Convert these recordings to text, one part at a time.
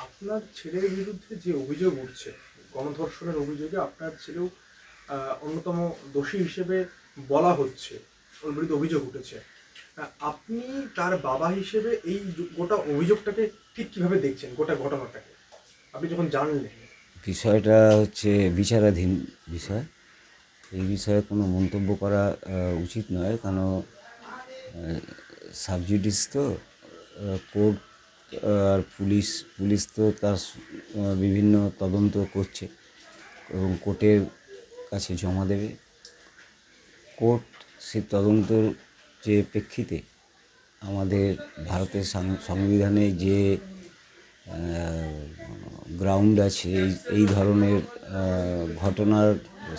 আপনার ছেলের বিরুদ্ধে যে অভিযোগ উঠছে, গণধর্ষণের অভিযোগে আপনার ছেলেও অন্যতম দোষী হিসেবে বলা হচ্ছে, ওর বিরুদ্ধে অভিযোগ উঠেছে। আপনি তার বাবা হিসেবে এই গোটা অভিযোগটাকে ঠিক কিভাবে দেখছেন, গোটা ঘটনাটাকে আপনি যখন জানলেন? বিষয়টা হচ্ছে বিচারাধীন বিষয়। এই বিষয়ে কোনো মন্তব্য করা উচিত নয়, কারণ সাবজুডিস তো কোর্ট আর পুলিশ তো তার বিভিন্ন তদন্ত করছে এবং কোর্টের কাছে জমা দেবে। কোর্ট সেই তদন্তর যে প্রেক্ষিতে আমাদের ভারতের সংবিধানে যে গ্রাউন্ড আছে এই ধরনের ঘটনার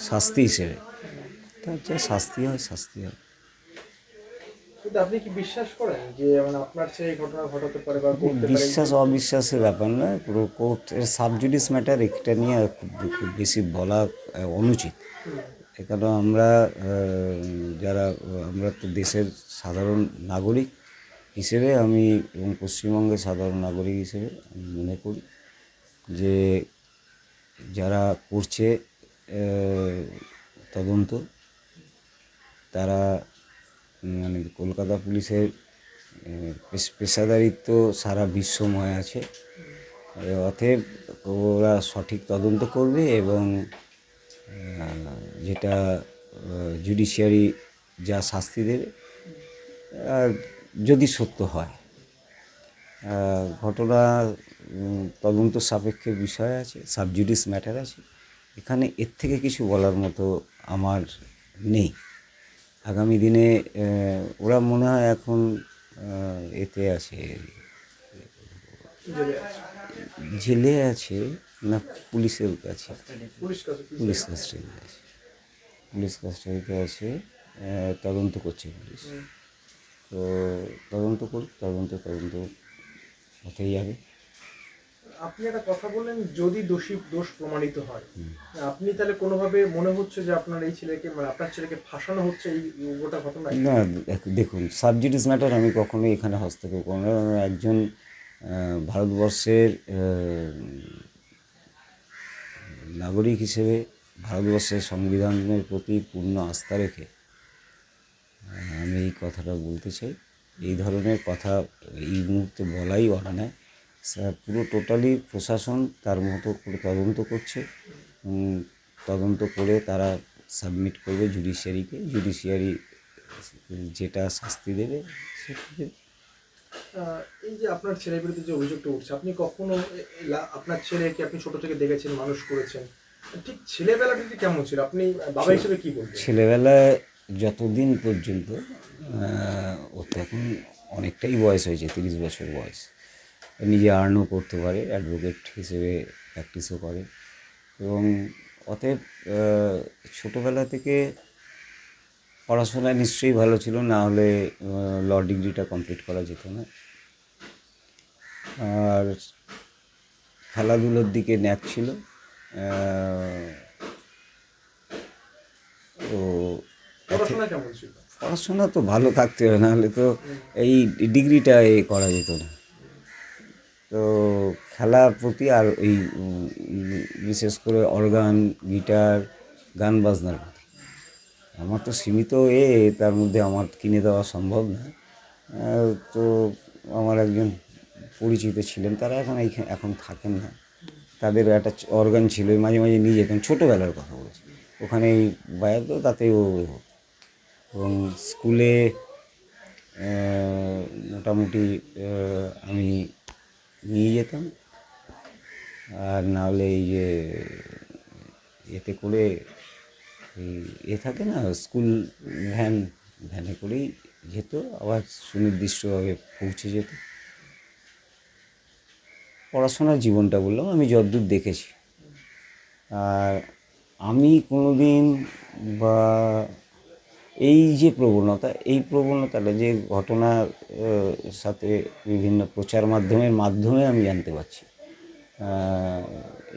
শাস্তি হিসেবে, তার যা শাস্তি হয় শাস্তি হয়। কিন্তু আপনি কি বিশ্বাস করেন যে মানে আপনার ছেলে এই ঘটনা ঘটাতে পারে বা করতে পারে? বিশ্বাস অবিশ্বাসের ব্যাপার নয়, পুরো কোর্টের সাবজুডিস ম্যাটার, এটা নিয়ে খুব বেশি বলা অনুচিত। এখানে আমরা তো দেশের সাধারণ নাগরিক হিসেবে এবং পশ্চিমবঙ্গের সাধারণ নাগরিক হিসেবে আমি মনে করি যে যারা করছে তদন্ত, তারা মানে কলকাতা পুলিশের পেশাদারিত্ব সারা বিশ্বময় আছে। অতএব ওরা সঠিক তদন্ত করবে এবং যেটা জুডিশিয়ারি যা শাস্তি দেবে, আর যদি সত্য হয়, ঘটনা তদন্ত সাপেক্ষে বিষয় আছে, সাবজুডিস ম্যাটার আছে। এখানে এর থেকে কিছু বলার মতো আমার নেই। আগামী দিনে ওরা মনে হয় এখন এতে আছে, জেলে আছে না পুলিশের কাছে, পুলিশ কাস্টাডিতে আছে, পুলিশ কাস্টাডিতে আছে, তদন্ত করছে পুলিশ। তো তদন্ত করুক, তদন্ত হতেই যাবে। আপনি একটা কথা বললেন, যদি দোষ প্রমাণিত হয়, আপনি তাহলে কোনোভাবে মনে হচ্ছে যে আপনার এই ছেলেকে, মানে আপনার ছেলেকে ফাঁসানো হচ্ছে এই গোটা ঘটনায়? না, দেখুন, সাবজুডিস ম্যাটার আমি কখনোই এখানে হস্তক্ষেপ করব না। একজন ভারতবর্ষের নাগরিক হিসেবে ভারতবর্ষের সংবিধানের প্রতি পূর্ণ আস্থা রেখে আমি এই কথাটা বলতে চাই। এই ধরনের কথা এই মুহূর্তে বলাই অন্যায়। পুরো টোটালি প্রশাসন তার মতো করে তদন্ত করছে, তদন্ত করে তারা সাবমিট করবে জুডিশিয়ারিকে, জুডিশিয়ারি যেটা শাস্তি দেবে সেটা দেবে। এই যে আপনার ছেলের বিরুদ্ধে যে অভিযোগটা উঠছে, আপনি কখনো আপনার ছেলেকে আপনি ছোট থেকে দেখেছেন, মানুষ করেছেন, ঠিক ছেলেবেলাটা যদি কেমন ছিল, আপনি বাবা হিসেবে কি বলবেন? ছেলেবেলায় যতদিন পর্যন্ত ওর তো এখন অনেকটাই বয়স হয়েছে, 30 বছর বয়স, নিজে আর্নও করতে পারে, অ্যাডভোকেট হিসেবে প্র্যাকটিসও করে, এবং অতএব ছোটোবেলা থেকে পড়াশোনায় নিশ্চয়ই ভালো ছিল, না হলে ল ডিগ্রিটা কমপ্লিট করা যেত না। আর খেলাধুলোর দিকে ন্যাক ছিল। তো পড়াশোনা কেমন ছিল? পড়াশোনা তো ভালো থাকতে হবে, নাহলে তো এই ডিগ্রিটা করা যেত না। তো খেলার প্রতি আর এই বিশেষ করে অর্গান, গিটার, গান বাজনার প্রতি আমার তো সীমিত তার মধ্যে আমার কিনে দেওয়া সম্ভব না। তো আমার একজন পরিচিত ছিলেন, তারা এখন থাকেন না। তাদের একটা অর্গান ছিল, মাঝে মাঝে নিয়ে যেতাম, ছোটোবেলার কথা বলছি, ওখানেই বাজাতো, তাতেও। এবং স্কুলে মোটামুটি আমি নিয়ে যেতাম, আর নাহলে এই যে এতে করে থাকে না, স্কুল ভ্যানে করেই যেত, আবার সুনির্দিষ্টভাবে পৌঁছে যেত। পড়াশোনার জীবনটা বললাম আমি যতদূর দেখেছি। আর আমি কোনো দিন বা এই যে প্রবণতাটা যে ঘটনার সাথে বিভিন্ন প্রচার মাধ্যমে আমি জানতে পারছি,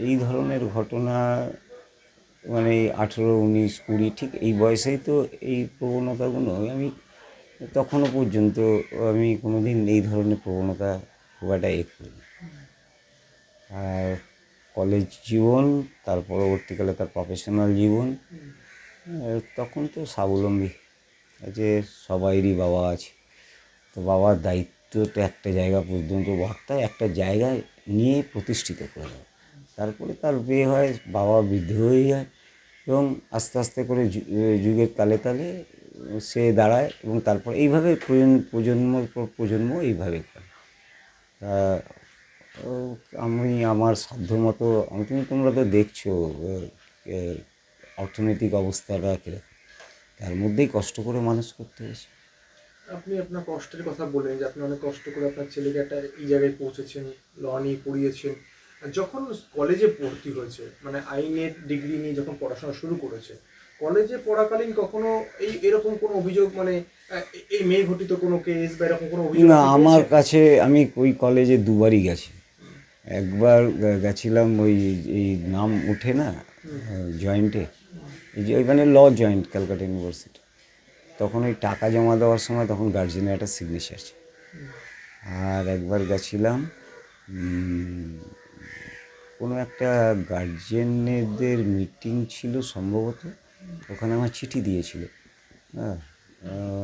এই ধরনের ঘটনা মানে 18, 19, 20 ঠিক এই বয়সেই তো এই প্রবণতাগুলো আমি তখনও পর্যন্ত আমি কোনো দিন এই ধরনের প্রবণতা খুব একটা করিনি। আর কলেজ জীবন, তার পরবর্তীকালে তার প্রফেশনাল জীবন, তখন তো স্বাবলম্বী, যে সবাইরই বাবা আছে, তো বাবার দায়িত্ব তো একটা জায়গা পর্যন্ত বর্তায়, একটা জায়গায় নিয়ে প্রতিষ্ঠিত করে দেয়। তারপরে তার বিয়ে হয়, বাবা বৃদ্ধ হয়ে যায় এবং আস্তে আস্তে করে যুগের তালে তালে সে দাঁড়ায় এবং তারপর এইভাবে প্রজন্মর পর প্রজন্ম এইভাবে করে। তা ও, আমি আমার সাধ্যমতো, তোমরা তো দেখছো অর্থনৈতিক অবস্থাটা কিরকম, তার মধ্যেই কষ্ট করে মানুষ করতে হয়েছে। আপনি আপনার কষ্টের কথা বললেন যে আপনি অনেক কষ্ট করে আপনার ছেলেকে একটা এই জায়গায় পৌঁছেছেন, ল নিয়ে পড়িয়েছেন। আর যখন কলেজে ভর্তি হয়েছে, মানে আইনের ডিগ্রি নিয়ে যখন পড়াশোনা শুরু করেছে, কলেজে পড়াকালীন কখনো এরকম কোনো অভিযোগ, মানে এই মেয়ে ঘটিত কোনো কেস বা এরকম কোনো অভিযোগ না, আপনি আমার পেয়েছেন? কাছে, আমি ওই কলেজে দুবারই গেছি। একবার গেছিলাম, ওই এই নাম ওঠে না জয়েন্টে, এই যে ওইখানে ল জয়েন্ট ক্যালকাটা ইউনিভার্সিটি, তখন ওই টাকা জমা দেওয়ার সময় তখন গার্জেনের একটা সিগনেচার ছিল। আর একবার গেছিলাম কোনো একটা গার্জেনেদের মিটিং ছিল সম্ভবত, ওখানে আমার চিঠি দিয়েছিল। হ্যাঁ,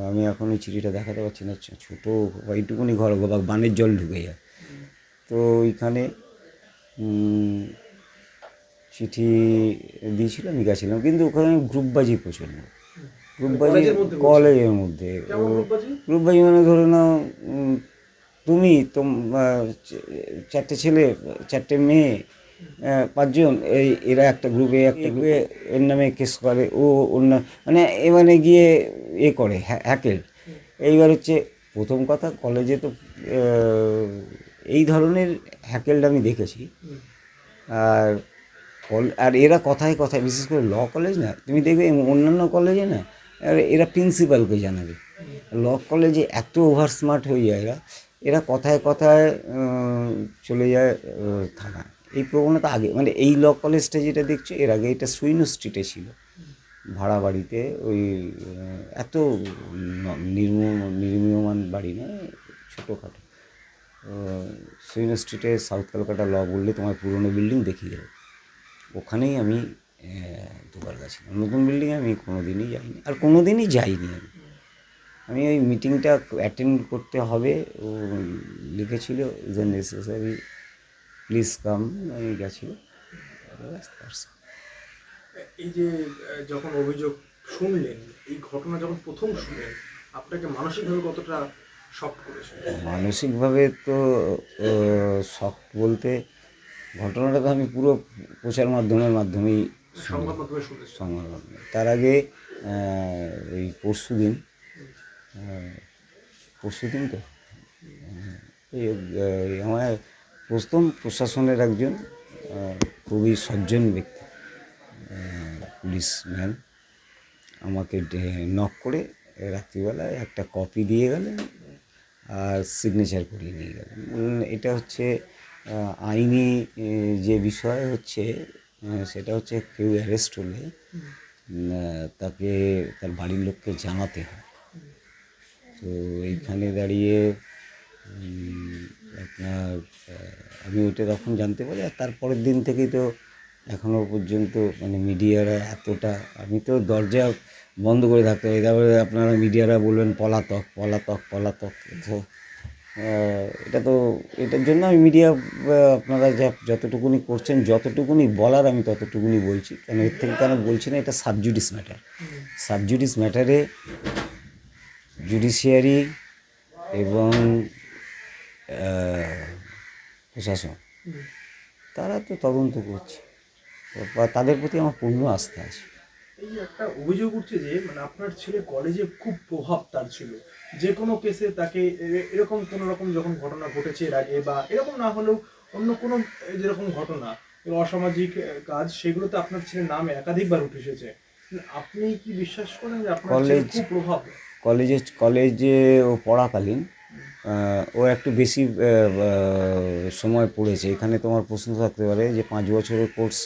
আমি এখন ওই চিঠিটা দেখাতে পারছি না, ছোটো ওইটুকুনি ঘর, বানের জল ঢুকে যায়। তো ওইখানে চিঠি দিয়েছিল, আমি গেছিলাম, কিন্তু ওখানে গ্রুপবাজি প্রচণ্ড, গ্রুপবাজি কলেজের মধ্যে বলছেন? কলেজের মধ্যে। কেমন গ্রুপবাজি? গ্রুপবাজি মানে ধরে নাও, তুমি চারটে ছেলে, চারটে মেয়ে, পাঁচজন, এরা একটা গ্রুপে, এর নামে কেস করে, ও অন্য, মানে মানে গিয়ে করে হ্যাকেল। এইবার হচ্ছে প্রথম কথা, কলেজে তো এই ধরনের হ্যাকেলটা আমি দেখেছি। আর আর এরা কথায় কথায়, বিশেষ করে ল কলেজ না, তুমি দেখবে অন্যান্য কলেজে না, এরা প্রিন্সিপালকে জানাবে, ল কলেজে এত ওভার স্মার্ট হয়ে যায় এরা, এরা কথায় কথায় চলে যায় থানা। এই প্রবণতা আগে, মানে এই ল কলেজটা যেটা দেখছো, এর আগে এটা সুইনো স্ট্রিটে ছিল, ভাড়া বাড়িতে, ওই এত নির্মীয়মান বাড়ি না, ছোটোখাটো। সুইনো স্ট্রিটে সাউথ কলকাতা ল বললে তোমার পুরনো বিল্ডিং দেখিয়ে দেবে, ওখানেই আমি দুবার গেছিলাম। নতুন বিল্ডিংয়ে আমি কোনো দিনই যাইনি, আর কোনো দিনই যাইনি। আমি ওই মিটিংটা অ্যাটেন্ড করতে হবে, ও লিখেছিল যে নেসেসারি প্লিজ কাম, আমি গেছিল। এই যে যখন অভিযোগ শুনলেন, এই ঘটনা যখন প্রথম শুনলেন, আপনাকে মানসিকভাবে কতটা শক করেছে? মানসিকভাবে তো শখ বলতে, ঘটনাটা তো আমি পুরো প্রচার মাধ্যমেই সংবাদ মাধ্যমে শুনেছি। সংবাদ মাধ্যমে। তার আগে ওই পরশুদিন তো এই আমার প্রথম প্রশাসনের একজন খুবই সজ্জন ব্যক্তি, পুলিশ ম্যান, আমাকে নক করে রাত্রিবেলায় একটা কপি দিয়ে গেলেন আর সিগনেচার করিয়ে নিয়ে গেলেন। বললেন এটা হচ্ছে আইনি যে বিষয় হচ্ছে, সেটা হচ্ছে কেউ অ্যারেস্ট হলে তাকে তার বাড়ির লোককে জানাতে হয়। তো এইখানে দাঁড়িয়ে আপনার আমি ওইটা তখন জানতে পারি, আর তারপরের দিন থেকেই তো এখনও পর্যন্ত মানে মিডিয়ারা এতটা, আমি তো দরজা বন্ধ করে থাকতে হবে, তারপরে আপনারা মিডিয়ারা বলবেন পলাতক পলাতক পলাতক। তো এটা তো, এটার জন্য আমি মিডিয়া, আপনারা যতটুকুনি করছেন, যতটুকুনি বলার আমি ততটুকুনি বলছি, কেন এর থেকে কেন বলছি না, এটা সাবজুডিস ম্যাটার। সাবজুডিস ম্যাটারে জুডিশিয়ারি এবং প্রশাসন, তারা তো তদন্ত করছে, তাদের প্রতি আমার পূর্ণ আস্থা আছে। এই যে একটা অভিযোগ উঠছে যে মানে আপনার ছেলে কলেজে খুব প্রভাব তার ছিল, যে কোনো কেসে তাকে এরকম কোনো রকম যখন ঘটনা ঘটেছে এর আগে, বা এরকম না হলেও অন্য কোনো যেরকম ঘটনা, অসামাজিক কাজ, সেগুলোতে আপনার ছেলের নাম একাধিকবার উঠে এসেছে। আপনি কি বিশ্বাস করেন যে আপনার ছেলের খুব প্রভাব? কলেজে ও পড়াকালীন ও একটু বেশি সময় পড়েছে। এখানে তোমার প্রশ্ন থাকতে পারে যে 5 বছরের কোর্স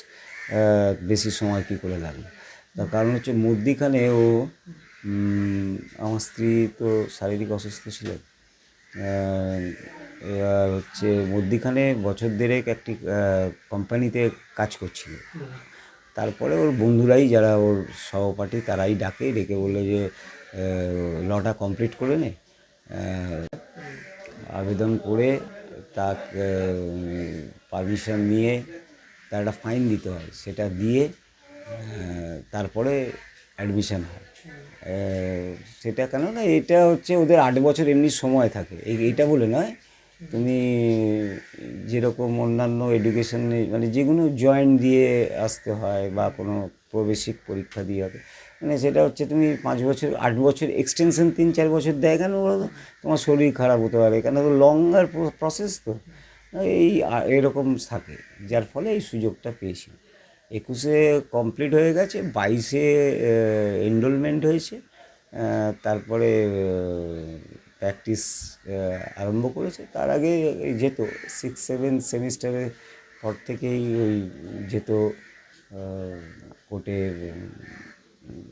বেশি সময় কী করে লাগলো। তার কারণ হচ্ছে মধ্যিখানে ও, আমার স্ত্রী তো শারীরিক অসুস্থ ছিলেন, এবার হচ্ছে মধ্যিখানে বছর দেড়েক একটি কোম্পানিতে কাজ করছিল। তারপরে ওর বন্ধুরাই, যারা ওর সহপাঠী, তারাই ডেকে বললো যে লটা কমপ্লিট করে নে। আবেদন করে তার পারমিশন নিয়ে তার একটা ফাইন দিতে হয়, সেটা দিয়ে তারপরে অ্যাডমিশন হয়। সেটা কেন না, এটা হচ্ছে ওদের 8 বছর এমনি সময় থাকে, এইটা বলে নয়। তুমি যেরকম অন্যান্য এডুকেশনে মানে যেগুলো জয়েন্ট দিয়ে আসতে হয় বা কোনো প্রবেশিক পরীক্ষা দিয়ে হবে, মানে সেটা হচ্ছে তুমি 5 বছর 8 বছর এক্সটেনশন 3-4 বছর দেয় কেন বলো তো? তোমার শরীর খারাপ হতে পারে, কেন তো লঙ্গার প্রসেস তো এরকম থাকে, যার ফলে এই সুযোগটা পেয়েছি। 21-এ কমপ্লিট হয়ে গেছে, 22-এ এনরোলমেন্ট হয়েছে। তারপরে প্র্যাকটিস আরম্ভ করেছে। তার আগে যেত 6-7 সেমিস্টারের পর থেকেই ওই যেত কোর্টের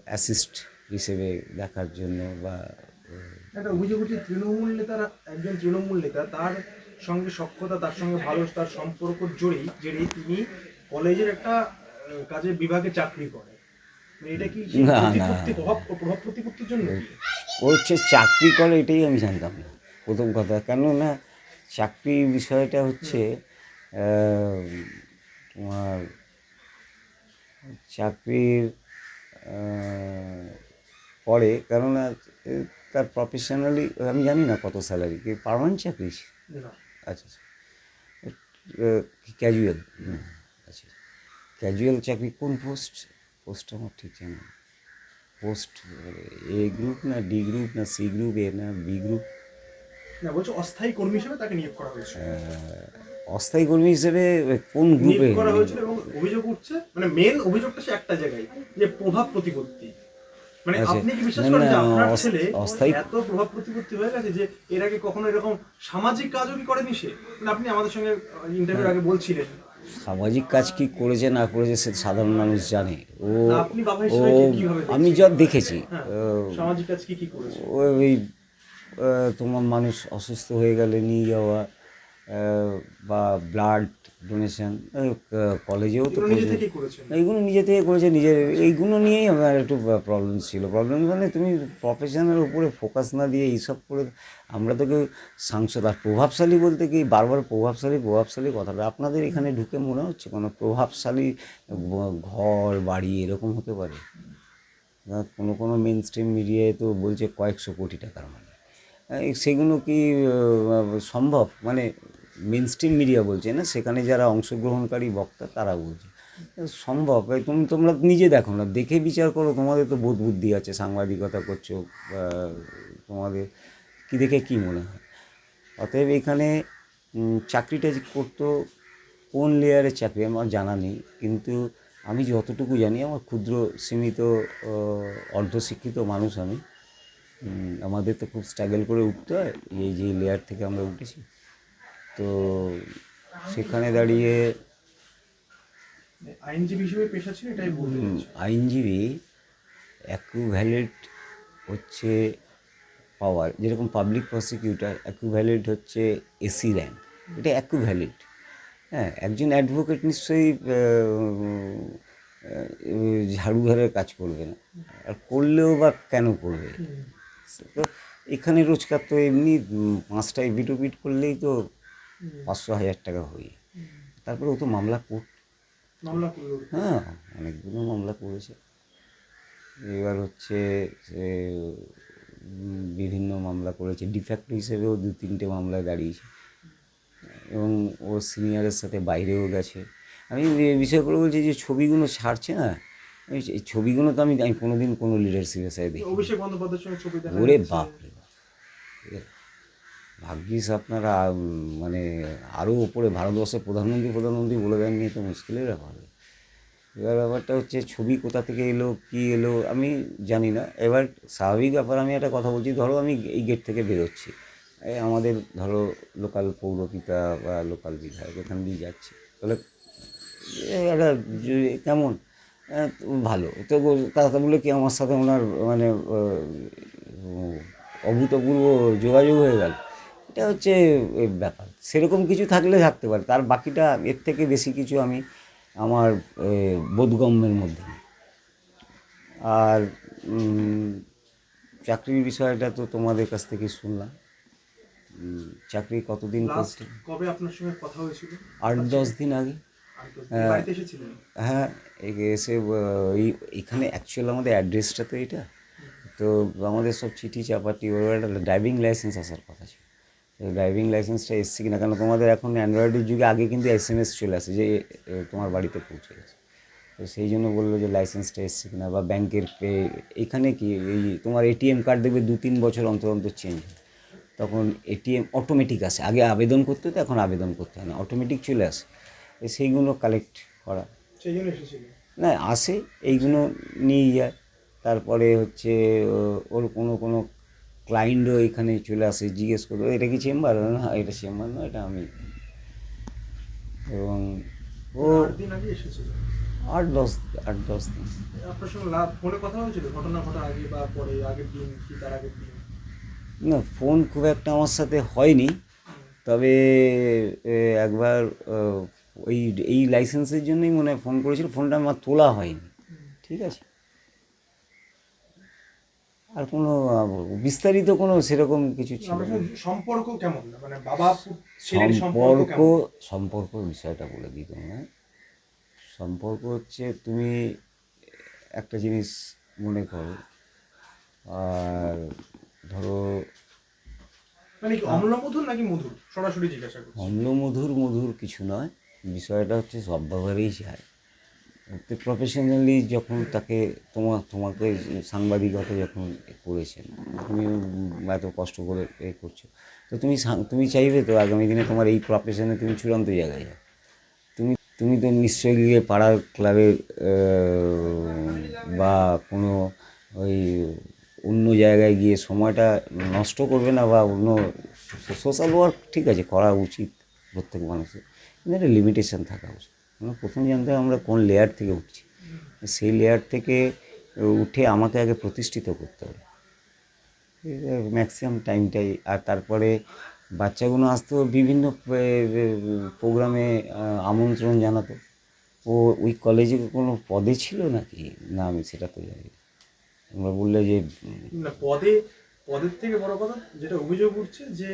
অ্যাসিস্ট হিসেবে দেখার জন্য বা একটা অভিযোগ হচ্ছে একজন তৃণমূল নেতা, তার সঙ্গে সখ্যতা, তার সঙ্গে ভালো তার সম্পর্ক জেরেই তিনি কলেজের একটা কাজের বিভাগে চাকরি করে। মানে এটা কি সেই না না প্রভাব প্রতিপত্তির জন্য কি? ও হচ্ছে চাকরি করে, এটাই আমি জানতাম না প্রথম কথা। কেননা চাকরির বিষয়টা হচ্ছে তোমার চাকরির পরে, কেননা তার প্রফেশনালি আমি জানি না কত স্যালারি, কি পার্মানেন্ট চাকরি? না। আচ্ছা আচ্ছা, ক্যাজুয়াল। আচ্ছা, ক্যাজুয়াল চাকরি কোন পোস্ট আমার ঠিক জানি না। পোস্ট এ গ্রুপ না ডি গ্রুপ না সি গ্রুপ এ না বি গ্রুপ? না, বলছো অস্থায়ী কর্মী হিসেবে তাকে নিয়োগ করা হয়েছে। অস্থায়ী কর্মী হিসেবে কোন গ্রুপে নিয়োগ করা হয়েছিল এবং অভিযোগ উঠছে, মানে মেন অভিযোগটা সে একটা জায়গায়, যে প্রভাব প্রতিপত্তি। মানে আচ্ছা, আপনি কি বিশ্বাস না, করেন না, যে আপনার ছেলে অস্থায়ী এত প্রভাব প্রতিপত্তি হয়ে গেছে যে এর আগে কখনো এরকম সামাজিক কাজও কি করেনি সে? মানে আপনি আমাদের সঙ্গে ইন্টারভিউর আগে বলছিলেন। সামাজিক কাজ কি করেছে না করেছে সে সাধারণ মানুষ জানে। ও না, আপনি বাবা ও হিসেবে কিভাবে আমি দেখছেন? যা দেখেছি, হ্যাঁ, সামাজিক কাজ কি কি করেছে? ওই তোমার মানুষ অসুস্থ হয়ে গেলে নিয়ে যাওয়া, বা ব্লাড ডোনেশন, কলেজেও তো এগুলো নিজে থেকেই করেছেন? এইগুলো নিজে থেকে করেছে। নিজের এইগুলো নিয়েই আমার একটু প্রবলেম ছিল। প্রবলেম মানে তুমি প্রফেশনের উপরে ফোকাস না দিয়ে এইসব করে, আমরা তো কেউ সাংসদ আর প্রভাবশালী বলতে কি, বারবার প্রভাবশালী কথাটা আপনাদের এখানে ঢুকে মনে হচ্ছে কোনো প্রভাবশালী ঘর বাড়ি এরকম হতে পারে? কোনো কোনো মেন স্ট্রিম মিডিয়ায় তো বলছে কয়েকশো কোটি টাকার মানে, সেগুলো কি সম্ভব? মানে মেন স্ট্রিম মিডিয়া বলছে না, সেখানে যারা অংশগ্রহণকারী বক্তা তারা বলছে সম্ভব? তোমরা নিজে দেখো না, দেখে বিচার করো। তোমাদের তো বোধ বুদ্ধি আছে, সাংবাদিকতা করছো, তোমাদের কি দেখে কি মনে হয়? অতএব এখানে চাকরিটা যে করতো, কোন লেয়ারের চাকরি আমার জানা নেই, কিন্তু আমি যতটুকু জানি, আমার ক্ষুদ্র সীমিত অর্ধশিক্ষিত মানুষ আমি, আমাদের তো খুব স্ট্রাগল করে উঠতে হয়, এই যে লেয়ার থেকে আমরা উঠেছি। তো সেখানে দাঁড়িয়ে আইনজীবী হিসেবে পেশা ছিল, এটাই বলতে চাইছি। আইনজীবী অ্যাকুইভ্যালেন্ট হচ্ছে পাওয়ার, যেরকম পাবলিক প্রসিকিউটর অ্যাকুইভ্যালেন্ট হচ্ছে এসি র্যাঙ্ক, এটা অ্যাকুইভ্যালেন্ট। হ্যাঁ, একজন অ্যাডভোকেট নিশ্চয়ই ঝাড়ুঘরের কাজ করবে না, আর করলেও বা কেন করবে? তো এখানে রোজগার তো এমনি 5টা এপিট করলেই তো 500-1000 টাকা হয়ে। তারপরে ও তো মামলা করলো। হ্যাঁ, অনেকগুলো মামলা করেছে। এবার হচ্ছে সে বিভিন্ন মামলা করেছে, ডিফ্যাক্টো হিসেবেও 2-3টে মামলায় দাঁড়িয়েছে, এবং ও সিনিয়রের সাথে বাইরেও গেছে। আমি এই বিষয়গুলো বলছি যে ছবিগুলো ছাড়ছে না, এই ছবিগুলো তো আমি কোনোদিন কোনো লিডারশিপের সাথে দেখি। অভিষেক বন্দ্যোপাধ্যায়ের সঙ্গে ছবি দেখা ওরে যাচ্ছে। বাপ রে বাপ! ভাগ্যিস আপনারা মানে আরও ওপরে ভারতবর্ষের প্রধানমন্ত্রী বলে দেননি, তো মুশকিলের ব্যাপার। এবার ব্যাপারটা হচ্ছে ছবি কোথা থেকে এলো, কী এলো আমি জানি না। এবার স্বাভাবিক ব্যাপার, আমি একটা কথা বলছি, ধরো আমি এই গেট থেকে বেরোচ্ছি, এই আমাদের ধরো লোকাল পৌরপিতা বা লোকাল বিধায়ক এখান দিয়ে যাচ্ছে, তাহলে একটা কেমন ভালো তো তাতে বলে কি আমার সাথে ওনার মানে অভূতপূর্ব যোগাযোগ হয়ে গেল? এটা এটা হচ্ছে এই ব্যাপার। সেরকম কিছু থাকলে থাকতে পারে, তার বাকিটা এর থেকে বেশি কিছু আমি আমার বোধগম্যের মধ্যে নেই। আর চাকরির বিষয়টা তো তোমাদের কাছ থেকে শুনলাম। চাকরি কতদিন লাস্ট করতে? কবে আপনার সঙ্গে কথা হয়েছিল? 8-10 দিন আগে। আর তো বাড়িতে এসেছিলেন? হ্যাঁ, এসে এখানে অ্যাকচুয়াল আমাদের অ্যাড্রেসটা তো এটা, তো আমাদের সব চিঠি চাপাটি ওর একটা ড্রাইভিং লাইসেন্স আসার কথা ছিল। ড্রাইভিং লাইসেন্সটা এসছে কিনা, কারণ তোমাদের এখন অ্যান্ড্রয়েডের যুগে আগে কিন্তু SMS চলে আসে যে তোমার বাড়িতে পৌঁছে গেছে। তো সেই জন্য বললো যে লাইসেন্সটা এসছে কিনা, বা ব্যাংকের এখানে কি এই তোমার ATM কার্ড দেখবে 2-3 বছর অন্তর অন্তর চেঞ্জ হয়, তখন ATM অটোমেটিক আসে, আগে আবেদন করতে হতো, এখন আবেদন করতে হয় না, অটোমেটিক চলে আসে। সেইগুলো কালেক্ট করা, সেই জন্য এসেছিলেন? না আসে এইগুলো নিয়ে যায়। তারপরে হচ্ছে ওর কোনো ক্লায়েন্টও এখানে চলে আসে, জিজ্ঞেস করবে এটা কি চেম্বার, না এটা চেম্বার না, এটা আমি। এবং ও 8 দিন আগে এসেছিলেন? 8-10 দিন। আপনার সঙ্গে ফোনে কথা হয়েছিল ঘটনা ঘটার আগে বা পরে, আগের দিন কি তার আগের দিন? না, ফোন খুব একটা আমার সাথে হয়নি, তবে একবার ওই এই লাইসেন্সের জন্যই মনে হয় ফোন করেছিল, ফোনটা আমার তোলা হয়নি। ঠিক আছে, আর কোনো বিস্তারিত কোনো সেরকম কিছু ছিল আপনার না। সঙ্গে সম্পর্ক কেমন, মানে বাবা ছেলের সম্পর্ক কেমন? সম্পর্কর বিষয়টা বলে দিই তোমায়। সম্পর্ক হচ্ছে, তুমি একটা জিনিস মনে করো, আর ধরো মানে কি অম্লমধুর নাকি মধুর, সরাসরি জিজ্ঞাসা করছি। মধুর কিছু নয়, বিষয়টা হচ্ছে সব ব্যাপারেই যায়। তো প্রফেশনালি যখন তাকে তোমাকে সাংবাদিকতা যখন করেছেন, তুমি এত কষ্ট করে করছো, তো তুমি চাইবে তো আগামী দিনে তোমার এই প্রফেশনে তুমি চূড়ান্ত জায়গায় যাও। তুমি তো নিশ্চয়ই গিয়ে পাড়ার ক্লাবের বা কোনো ওই অন্য জায়গায় গিয়ে সময়টা নষ্ট করবে না, বা অন্য সোশ্যাল ওয়ার্ক ঠিক আছে করা উচিত প্রত্যেক মানুষের, কিন্তু একটা লিমিটেশন থাকা উচিত। আমরা প্রথম জানতে হবে আমরা কোন লেয়ার থেকে উঠছি, সেই লেয়ার থেকে উঠে আমাকে আগে প্রতিষ্ঠিত করতে হবে ম্যাক্সিমাম টাইমটাই। আর তারপরে বাচ্চাগুলো আসতো বিভিন্ন প্রোগ্রামে আমন্ত্রণ জানাতো। ও ওই কলেজে কোনো পদে ছিল নাকি না, আমি সেটা তো জানি না। তোমরা বললে যে না, পদের থেকে বড় কথা যেটা অভিযোগ উঠছে যে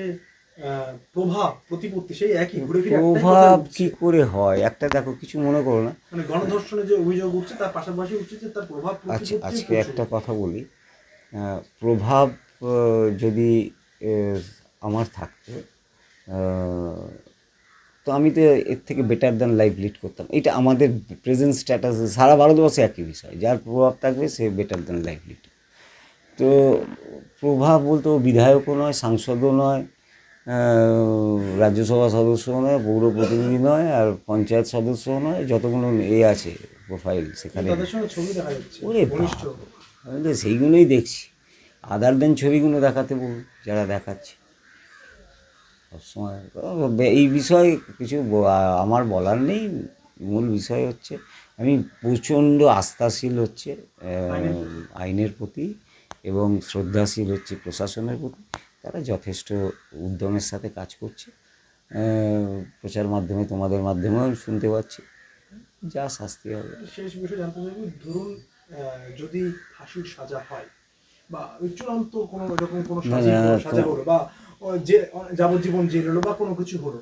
প্রভাব প্রতিপত্তি সেই একই, ঘুরে ফিরে একটাই কথা প্রভাব উঠছে। কি করে হয়, একটা দেখো, কিছু মনে করো না। মানে গণধর্ষণের যে অভিযোগ উঠছে তার পাশাপাশি উঠছে যে তার প্রভাব প্রতিপত্তি আজকে প্রচুর। একটা কথা বলি, প্রভাব যদি আমার থাকতো, তো আমি তো এর থেকে বেটার দ্যান লাইফ লিড করতাম। এটা আমাদের প্রেজেন্ট স্ট্যাটাস সারা ভারতবর্ষে একই বিষয়, যার প্রভাব থাকবে সে বেটার দ্যান লাইফ লিড। তো প্রভাব বলতে ও বিধায়কও নয়, সাংসদও নয়, রাজ্যসভা সদস্যও নয়, পৌর প্রতিনিধি নয়, আর পঞ্চায়েত সদস্যও নয়, যতগুলো আছে প্রোফাইল সেখানে। তাদের সঙ্গে ছবি দেখা যাচ্ছে ওরে ঘনিষ্ঠ। আমি তো সেইগুলোই দেখছি, আদার দেন ছবিগুলো দেখাতে বলুন যারা দেখাচ্ছে সবসময়। এই বিষয়ে কিছু আমার বলার নেই। মূল বিষয় হচ্ছে আমি প্রচণ্ড আস্থাশীল হচ্ছে আইনের প্রতি, এবং শ্রদ্ধাশীল হচ্ছে প্রশাসনের প্রতি। তারা যথেষ্ট উদ্যমের সাথে কাজ করছে, প্রচার মাধ্যমে তোমাদের মাধ্যমেও শুনতে পাচ্ছি, যা শাস্তি হবে। শেষ বিষয় জানতে চাইব, ধরুন যদি ফাঁসির সাজা হয় বা ওই চূড়ান্ত কোনো এরকম কোনো সাজা হলো, বা যে যাবজ্জীবন জেল হলো বা কোনো কিছু হলো,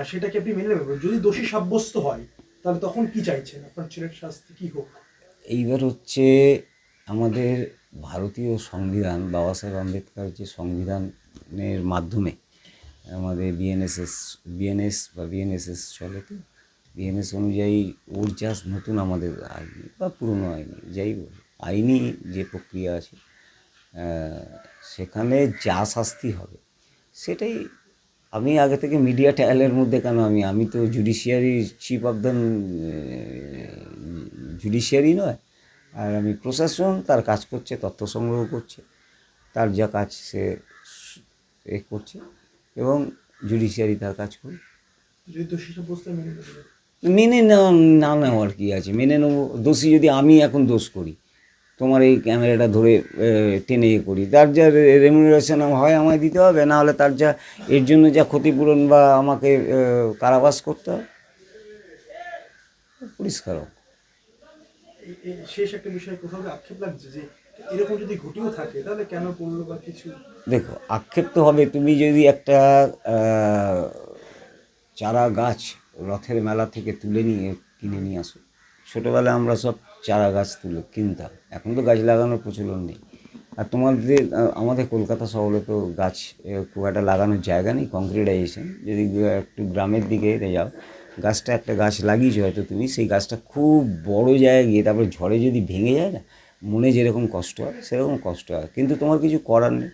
সেটাকে আপনি মেনে নেবেন? যদি দোষী সাব্যস্ত হয় তাহলে তখন কি চাইছেন, আপনার ছেলের শাস্তি কি হোক? এইবার হচ্ছে আমাদের ভারতীয় সংবিধান, বাবা সাহেব আম্বেদকর যে সংবিধানের মাধ্যমে আমাদের বিএনএস চলে, তো বিএনএস অনুযায়ী ওর জাস্ট নতুন আমাদের আইনি বা পুরনো আইনি যাই বলে আইনি যে প্রক্রিয়া আছে, সেখানে যা শাস্তি হবে সেটাই। আমি আগে থেকে মিডিয়া ট্রায়ালের মধ্যে কেন, আমি তো judiciary chief of the judiciary নয়, আর আমি প্রশাসন, তার কাজ করছে তথ্য সংগ্রহ করছে, তার যা কাজ সে করছে, এবং জুডিশিয়ারি তার কাজ করে। যদি দোষী সাব্যস্ত মেনে নেবেন? মেনে না নেওয়ার কি আছে, মেনে নেবো। দোষী যদি আমি এখন দোষ করি, তোমার এই ক্যামেরাটা ধরে টেনে ইয়ে করি, তার যা রেমুনারেশন হয় আমায় দিতে হবে, না হলে তার যা এর জন্য যা ক্ষতিপূরণ বা আমাকে কারাবাস করতে হবে, পরিষ্কার হোক। শেষ একটা বিষয় কোথাও কি আক্ষেপ লাগছে যে এরকম যদি ঘটেও থাকে তাহলে কেন করলো বা কিছু? দেখো, আক্ষেপ তো হবে। তুমি যদি একটা চারা গাছ রথের মেলা থেকে তুলে নিয়ে কিনে নিয়ে আসো, ছোটোবেলায় আমরা সব চারা গাছ তুলে কিনতাম, এখন তো গাছ লাগানোর প্রচলন নেই। আর তোমাদের আমাদের কলকাতা শহরে তো গাছ খুব একটা লাগানোর জায়গা নেই, কংক্রিটাইজেশন। যদি একটু গ্রামের দিকে যাও, গাছটা একটা গাছ লাগিয়েছো হয়তো তুমি, সেই গাছটা খুব বড় জায়গায় গিয়ে তারপরে ঝড়ে যদি ভেঙে যায় না, মনে যেরকম কষ্ট হয় সেরকম কষ্ট হয়, কিন্তু তোমার কিছু করার নেই।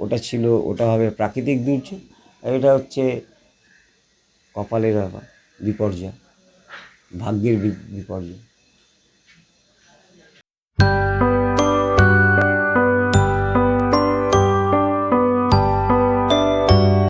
ওটা ছিল, ওটা হবে প্রাকৃতিক দুর্যোগ, আর এটা হচ্ছে কপালের ব্যাপার, বিপর্যয়, ভাগ্যের বিপর্যয়।